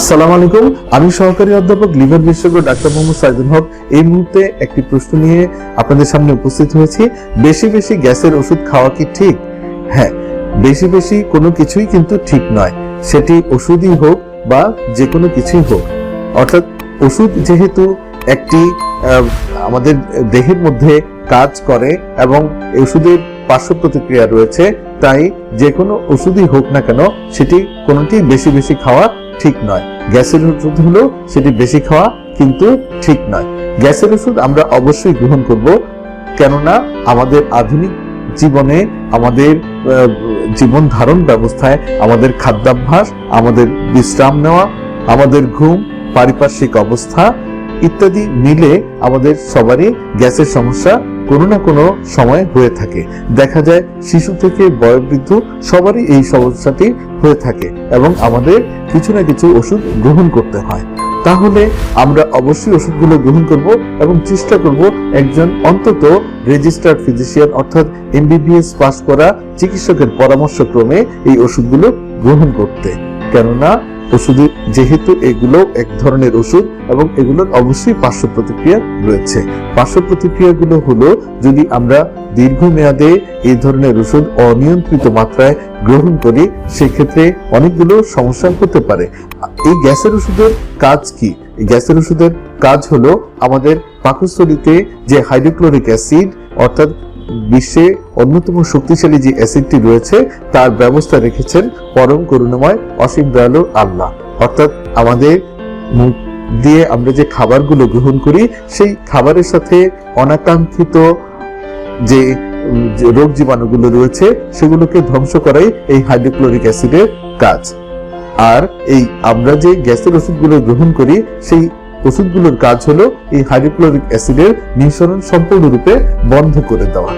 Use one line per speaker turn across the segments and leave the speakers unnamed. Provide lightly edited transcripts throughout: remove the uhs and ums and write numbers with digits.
আসসালামু আলাইকুম, আমি সহকারী অধ্যাপক লিভার বিশেষজ্ঞ ডাক্তার মোহাম্মদ সাইদুল হক এই মুহূর্তে একটি প্রশ্ন নিয়ে আপনাদের সামনে উপস্থিত হয়েছি। বেশি বেশি গ্যাসের ওষুধ খাওয়া কি ঠিক? হ্যাঁ, বেশি বেশি কোনো কিছুই কিন্তু ঠিক নয়, সেটি ওষুধই হোক বা যে কোনো কিছুই হোক। অর্থাৎ ওষুধ যেহেতু একটি আমাদের দেহের মধ্যে কাজ করে এবং ওষুধের পার্শ্ব প্রতিক্রিয়া রয়েছে, তাই যে কোনো ওষুধই হোক না কেন সেটি কোনোটি বেশি বেশি খাওয়া ঠিক নয়। গ্যাসের ওষুধ হলো সেটি বেশি খাওয়া কিন্তু ঠিক নয়। গ্যাসের ওষুধ আমরা অবশ্যই গ্রহণ করব, কেননা আমাদের আধুনিক জীবনে, আমাদের জীবন ধারণ ব্যবস্থায়, আমাদের খাদ্যাভ্যাস, আমাদের বিশ্রাম নেওয়া, আমাদের ঘুম, পারিপার্শ্বিক অবস্থা ইত্যাদি মিলে আমাদের সবারই গ্যাসের সমস্যা কোনো না কোনো সময় হয়ে থাকে। দেখা যায় শিশু থেকে বয়োবৃদ্ধ সবারই এই সমস্যাটি হয়ে থাকে এবং আমাদের কিছু না কিছু ওষুধ গ্রহণ করতে হয়। তাহলে আমরা অবশ্যই ওষুধগুলো গ্রহণ করব এবং চেষ্টা করব একজন অন্তত রেজিস্টার্ড ফিজিশিয়ান অর্থাৎ MBBS পাস করা চিকিৎসকের পরামর্শক্রমে এই ওষুধগুলো গ্রহণ করতে। কেননা ওষুধে যেহেতু এগুলো এক ধরনের ওষুধ এবং এগুলোর অবশ্যই পার্শ্ব প্রতিক্রিয়া রয়েছে। পার্শ্ব প্রতিক্রিয়াগুলো হলো, যদি আমরা দীর্ঘমেয়াদে এই ধরনের ওষুধ অনিয়ন্ত্রিত মাত্রায় গ্রহণ করি সেক্ষেত্রে অনেকগুলো সমস্যা হতে পারে। এই গ্যাসের ওষুধের কাজ কি? এই গ্যাসের ওষুধের কাজ হলো আমাদের পাকস্থলীতে যে হাইড্রোক্লোরিক অ্যাসিড অর্থাৎ বিশ্বে অন্যতম শক্তিশালী যে অ্যাসিডটি রয়েছে তার ব্যবস্থা রেখেছেন পরম করুণাময় অসীম দয়ালু আল্লাহ। অর্থাৎ আমাদের মুখ দিয়ে আমরা যে খাবারগুলো গ্রহণ করি সেই খাবারের সাথে অনাকাঙ্ক্ষিত যে রোগ জীবাণুগুলো রয়েছে সেগুলোকে ধ্বংস করাই এই হাইড্রোক্লোরিক অ্যাসিডের কাজ। আর এই আমরা যে গ্যাসের ওষুধগুলো গ্রহণ করি সেই ওষুধগুলোর কাজ হলো এই হাইড্রোক্লোরিক অ্যাসিডের নিঃসরণ সম্পূর্ণরূপে বন্ধ করে দেওয়া।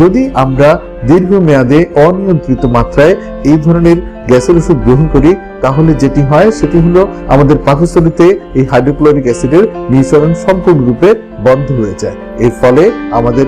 যদি আমরা দীর্ঘমেয়াদে অনিয়ন্ত্রিত মাত্রায় এই ধরনের গ্যাসের ওষুধ গ্রহণ করি তাহলে যেটি হয় সেটি হলো আমাদের পাকস্থলীতে এই হাইড্রোক্লোরিক অ্যাসিডের নিঃসরণ সম্পূর্ণরূপে বন্ধ হয়ে যায়। এর ফলে আমাদের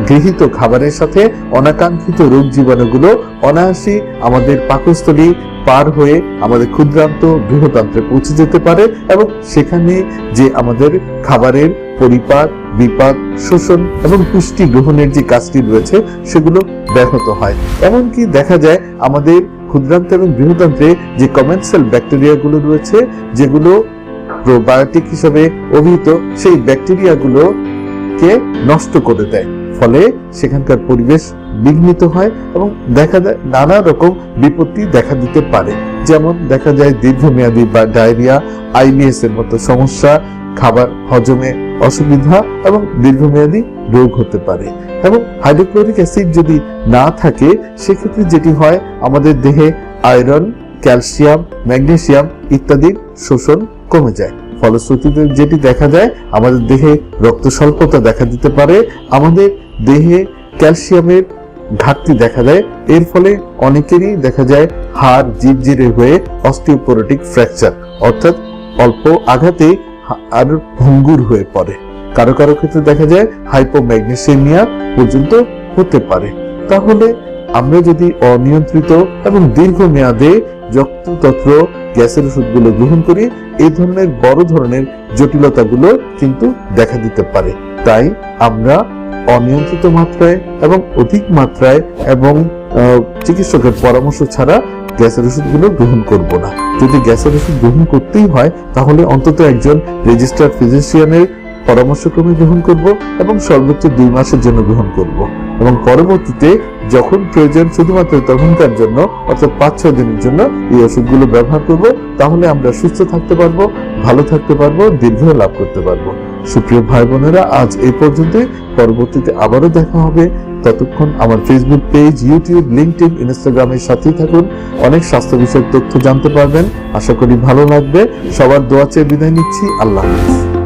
গৃহীত খাবারের সাথে অনাকাঙ্ক্ষিত রোগ জীবাণুগুলো অনায়াসে আমাদের পাকস্থলী পার হয়ে আমাদের ক্ষুদ্রান্ত বৃহদান্ত্রে পৌঁছে যেতে পারে এবং সেখানে যে আমাদের খাবারের পরিপাক, বিপাক, শোষণ এবং পুষ্টি গ্রহণের যে কাজটি রয়েছে সেগুলো ব্যাহত হয়। এমনকি দেখা যায় আমাদের ক্ষুদ্রান্ত এবং বৃহদান্ত্রে যে কমেন্সাল ব্যাকটেরিয়াগুলো রয়েছে যেগুলো প্রোবায়োটিক হিসেবে অভিহিত, সেই ব্যাকটেরিয়াগুলোকে নষ্ট করে দেয়। ফলে সেখানকার পরিবেশ বিঘ্নিত হয় এবং দেখা যায় নানা রকম বিপত্তি দেখা দিতে পারে। যেমন দেখা যায় দীর্ঘমেয়াদী বা ডায়রিয়া, IBS এর মতো সমস্যা, খাবার হজমে অসুবিধা এবং দীর্ঘমেয়াদী রোগ হতে পারে। এবং হাইড্রোক্লোরিক অ্যাসিড যদি না থাকে সেক্ষেত্রে যেটি হয় আমাদের দেহে আয়রন, ক্যালসিয়াম, ম্যাগনেসিয়াম ইত্যাদির শোষণ কমে যায়। ফলশ্রুতিতে যেটি দেখা যায় আমাদের দেহে রক্ত স্বল্পতা দেখা দিতে পারে, আমাদের দেহে ক্যালসিয়ামের ঘাটতি দেখা দেয়। এর ফলে অনেকেরই দেখা যায় হাড় জিরজিরে হয়ে অস্টিওপোরোটিক ফ্র্যাকচার অর্থাৎ অল্প আঘাতে আর ভঙ্গুর হয়ে পড়ে। কারো কারো ক্ষেত্রে দেখা যায় হাইপোম্যাগনেসিয়ামিয়া পর্যন্ত হতে পারে। তাহলে আমরা যদি অনিয়ন্ত্রিত এবং দীর্ঘমেয়াদে যত্রতত্র গ্যাসের ওষুধগুলো গ্রহণ করি এই ধরনের বড় ধরনের জটিলতাগুলো কিন্তু দেখা দিতে পারে। তাই আমরা অনিয়ন্ত্রিত মাত্রায় এবং অধিক মাত্রায় এবং চিকিৎসকের পরামর্শ ছাড়া গ্যাসের ওষুধগুলো গ্রহণ করব না। যদি গ্যাসের ওষুধ গ্রহণ করতেই হয় তাহলে অন্তত একজন রেজিস্টার্ড ফিজিশিয়ানের পরামর্শক্রমে গ্রহণ করব এবং সর্বোচ্চ 2 মাসের জন্য গ্রহণ করব এবং পরবর্তীতে যখন প্রয়োজন শুধুমাত্র তখনকার জন্য অর্থাৎ 5-6 দিনের জন্য এই ওষুধগুলো ব্যবহার করব। তাহলে আমরা সুস্থ থাকতে পারবো, ভালো থাকতে পারবো, দীর্ঘ লাভ করতে পারবো। সুপ্রিয় ভাই বোনেরা, আজ এই পর্যন্ত। পরবর্তীতে আবারও দেখা হবে। ততক্ষণ আমার ফেসবুক পেজ, ইউটিউব, লিঙ্কডইন, ইনস্টাগ্রামের সাথেই থাকুন। অনেক স্বাস্থ্য বিষয়ক তথ্য জানতে পারবেন। আশা করি ভালো লাগবে। সবার দোয়া চেয়ে বিদায় নিচ্ছি। আল্লাহ হাফেজ।